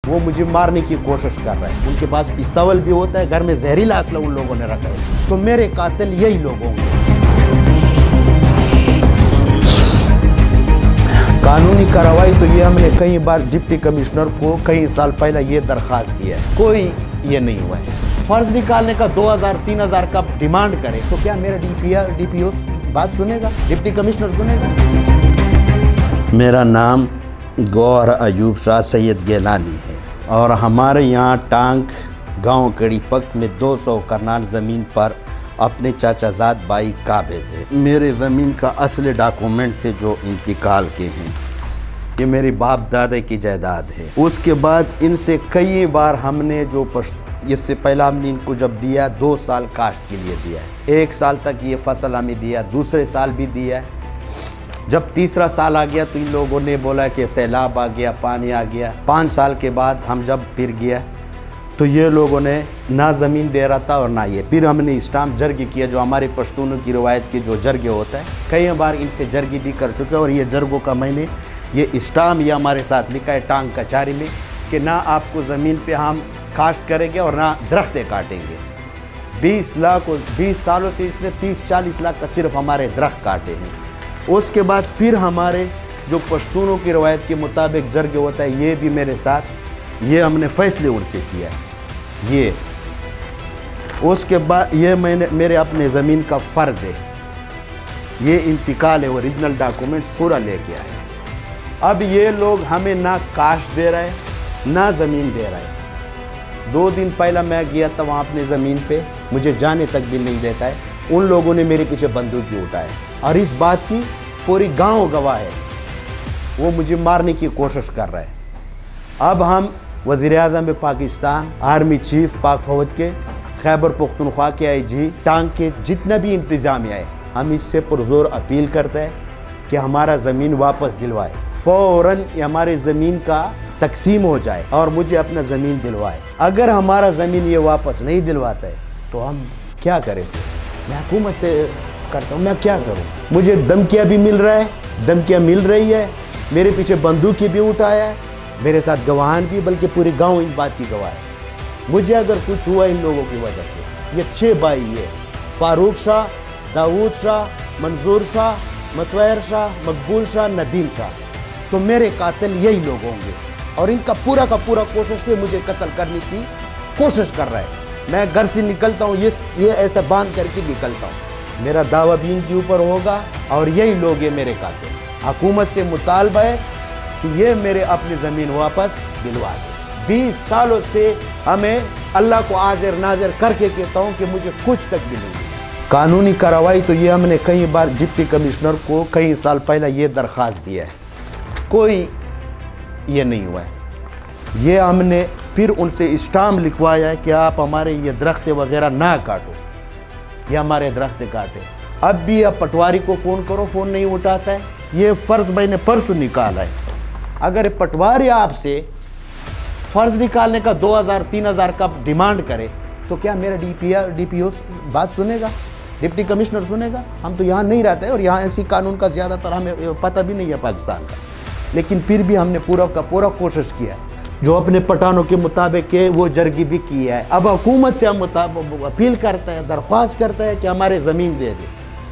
वो मुझे मारने की कोशिश कर रहे हैं। उनके पास पिस्तौल भी होता है, घर में जहरीला असला उन लोगों ने रखा है। तो मेरे कातिल यही लोग होंगे। कानूनी कार्रवाई तो ये हमने कई बार डिप्टी कमिश्नर को कई साल पहले ये दरख्वास्त दी है, कोई ये नहीं हुआ है। फर्ज निकालने का 2000-3000 का डिमांड करे तो क्या मेरा डीपीओ बात सुनेगा? डिप्टी कमिश्नर सुनेगा? मेरा नाम गौहर अयूब शाह सैयद गेलानी है और हमारे यहाँ टांग गांव कड़ीपक में 200 करनाल ज़मीन पर अपने चाचाजाद भाई काबिज़ है। मेरे ज़मीन का असली डॉक्यूमेंट से जो इंतकाल के हैं, ये मेरी बाप दादा की जायदाद है। उसके बाद इनसे कई बार हमने इससे पहला हमने इनको जब दिया 2 साल काश्त के लिए दिया है। 1 साल तक ये फसल हमें दिया, दूसरे साल भी दिया है। जब तीसरा साल आ गया तो इन लोगों ने बोला कि सैलाब आ गया, पानी आ गया। 5 साल के बाद हम जब फिर गया तो ये लोगों ने ना ज़मीन दे रहा था और ना ये। फिर हमने स्टाम्प जर्गी किया, जो हमारे पश्तूनों की रवायत की जो जर्गे होता है, कई बार इनसे जर्गी भी कर चुके। और ये जर्गों का मैंने ये स्टाम्प ये हमारे साथ लिखा है टांग कचहरी में कि ना आपको ज़मीन पे हम काश्त करेंगे और ना दरख्तें काटेंगे। 20 सालों से इसने 30-40 लाख का सिर्फ हमारे दरख्त काटे हैं। उसके बाद फिर हमारे जो पश्तूनों की रवायत के मुताबिक जर्गे होता है, ये भी मेरे साथ, ये हमने फैसले उनसे किया है। ये उसके बाद ये मेरे अपने ज़मीन का फ़र्द है, ये इंतकाल है, ओरिजिनल डॉक्यूमेंट्स पूरा लेके आए। अब ये लोग हमें ना काश्त दे रहे हैं ना ज़मीन दे रहे हैं। 2 दिन पहला मैं गया था वहाँ अपने ज़मीन पे, मुझे जाने तक भी नहीं देता है। उन लोगों ने मेरे पीछे बंदूक उठाए और इस बात की पूरी गांव गवाह है, वो मुझे मारने की कोशिश कर रहा है। अब हम वज़ीर-ए-आज़म पाकिस्तान, आर्मी चीफ पाक फ़ौज के, खैबर पख्तूनख्वा के IG, टांग के जितना भी इंतज़ामिया है, हम इससे पुरज़ोर अपील करते हैं कि हमारा ज़मीन वापस दिलवाए। फ़ौरन हमारे ज़मीन का तकसीम हो जाए और मुझे अपना ज़मीन दिलवाए। अगर हमारा ज़मीन ये वापस नहीं दिलवाता है तो हम क्या करें? मैं हुकूमत से करता हूँ, मैं क्या करूँ? मुझे धमकियाँ भी मिल रहा है, धमकियाँ मिल रही है, मेरे पीछे बंदूकें भी उठाया है, मेरे साथ गवाहान भी, बल्कि पूरी गांव इस बात की गवाह है। मुझे अगर कुछ हुआ इन लोगों की वजह से, ये 6 भाई है, फारूक शाह, दाऊद शाह, मंजूर शाह, मतवैर शाह, मकबूल शाह, नदीम शाह, तो मेरे कातिल यही लोग होंगे। और इनका पूरा का पूरा कोशिश थी मुझे कत्ल करने की कोशिश कर रहा है। मैं घर से निकलता हूँ, ये ऐसा बांध करके निकलता हूँ। मेरा दावा भी इनके ऊपर होगा और यही लोग ये मेरे कातिल। हुकूमत से मुतालबा है कि ये मेरे अपनी ज़मीन वापस दिलवा दे। 20 सालों से हमें अल्लाह को हाजिर नाजिर करके कहता हूँ कि मुझे कुछ तक भी नहीं। कानूनी कार्रवाई तो ये हमने कई बार डिप्टी कमिश्नर को कई साल पहले ये दरख्वास्त दिया है, कोई ये नहीं हुआ है। ये हमने फिर उनसे स्टाम्प लिखवाया है कि आप हमारे ये दरख्त वगैरह ना काटो, ये हमारे दरख्त काटे। अब भी अब पटवारी को फ़ोन करो, फ़ोन नहीं उठाता है। ये फ़र्ज़ मैंने परसों निकाला है। अगर पटवारी आपसे फ़र्ज़ निकालने का 2000-3000 का डिमांड करे तो क्या मेरा डीपीओ बात सुनेगा? डिप्टी कमिश्नर सुनेगा? हम तो यहाँ नहीं रहते और यहाँ ऐसी कानून का ज़्यादातर हमें पता भी नहीं है पाकिस्तान का। लेकिन फिर भी हमने पूरा का पूरा कोशिश किया है, जो अपने पठानों के मुताबिक है वो जर्गी भी की है। अब हुकूमत से हम अपील करते हैं, दरख्वास्त करते हैं कि हमारे ज़मीन दे दे।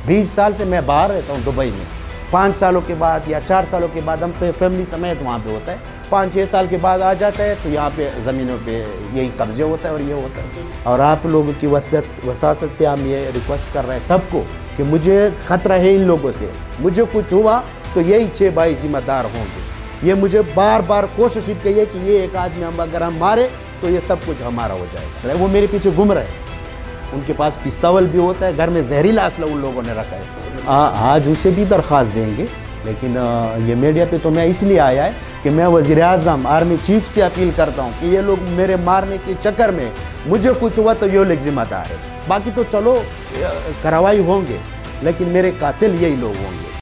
20 साल से मैं बाहर रहता हूँ दुबई में। 5 सालों के बाद या 4 सालों के बाद हम पे फैमिली समेत वहाँ पे होता है, 5-6 साल के बाद आ जाता है तो यहाँ पे ज़मीनों पे यही कब्जे होता है और ये होता है। और आप लोगों की वसात से हम ये रिक्वेस्ट कर रहे हैं सबको कि मुझे ख़तरा है इन लोगों से, मुझे कुछ हुआ तो यही 6 भाई जिम्मेदार होंगे। ये मुझे बार बार कोशिश की है कि ये एक आदमी हम अगर हम मारे तो ये सब कुछ हमारा हो जाएगा। वो मेरे पीछे घूम रहे हैं, उनके पास पिस्तौल भी होता है, घर में जहरीला असला उन लोगों ने रखा है। आज उसे भी दरख्वास्त देंगे, लेकिन ये मीडिया पे तो मैं इसलिए आया है कि मैं वज़ीर-ए-आज़म आर्मी चीफ से अपील करता हूँ कि ये लोग मेरे मारने के चक्कर में मुझे कुछ हुआ तो ये लोग जिम्मेदार है। बाकी तो चलो कार्रवाई होंगे, लेकिन मेरे कातिल यही लोग होंगे।